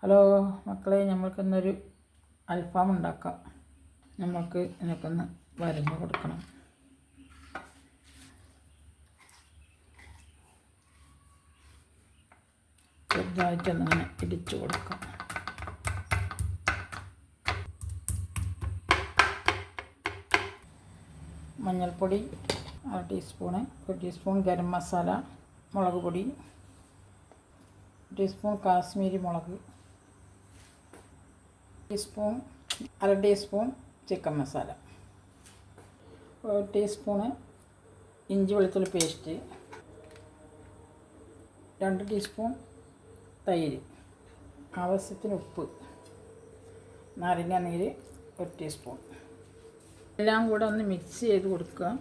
Hello മക്കളെ, നമ്മൾക്കിന്നൊരു അൽഫാം ഉണ്ടാക്കാം. നമ്മൾക്ക് ഇതിനൊക്കൊന്ന് വരഞ്ഞ് കൊടുക്കണം. ചെറുതായിട്ടൊന്നിങ്ങനെ ഇടിച്ചു കൊടുക്കാം. മഞ്ഞൾപ്പൊടി 1 ടീസ്പൂണ്, 1 ടീസ്പൂൺ ഗരം മസാല, മുളക് പൊടി, 1 ടീസ്പൂൺ കാശ്മീരി മുളക്, 1 ടീസ്പൂൺ ചിക്കൻ മസാല, 1 ടീസ്പൂണ് ഇഞ്ചി വെളുത്തുള്ളി പേസ്റ്റ്, 2 ടീസ്പൂൺ തൈര്, ആവശ്യത്തിന് ഉപ്പ്, നാരങ്ങ നീര് 1 ടീസ്പൂൺ. എല്ലാം കൂടെ ഒന്ന് മിക്സ് ചെയ്ത് കൊടുക്കുക.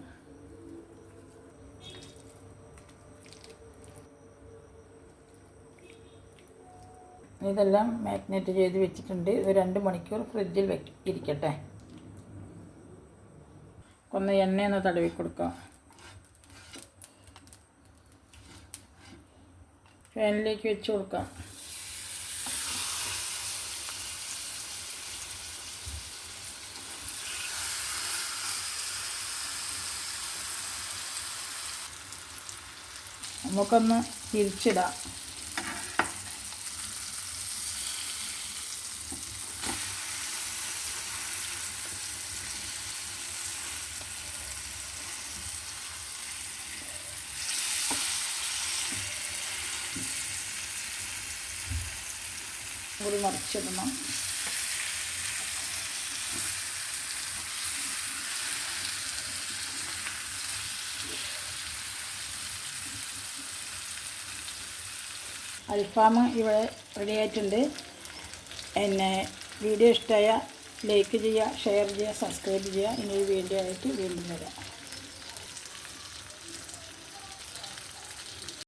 ഇതെല്ലാം മാഗ്നേറ്റ് ചെയ്ത് വെച്ചിട്ടുണ്ട്. ഇത് 2 മണിക്കൂർ ഫ്രിഡ്ജിൽ ഇരിക്കട്ടെ. ഒന്ന് എണ്ണയൊന്ന് തടവി കൊടുക്കാം. ഫാനിലേക്ക് വെച്ച് കൊടുക്കാം. നമുക്കൊന്ന് തിരിച്ചിടാം. കൂടി മറിച്ചിടണം. അൽഫാം ഇവിടെ റെഡി ആയിട്ടുണ്ട്. എന്നെ വീഡിയോ ഇഷ്ടമായ ലൈക്ക് ചെയ്യുക, ഷെയർ ചെയ്യുക, സബ്സ്ക്രൈബ് ചെയ്യുക. ഇനി വീഡിയോ ആയിട്ട് വീണ്ടും വരാം.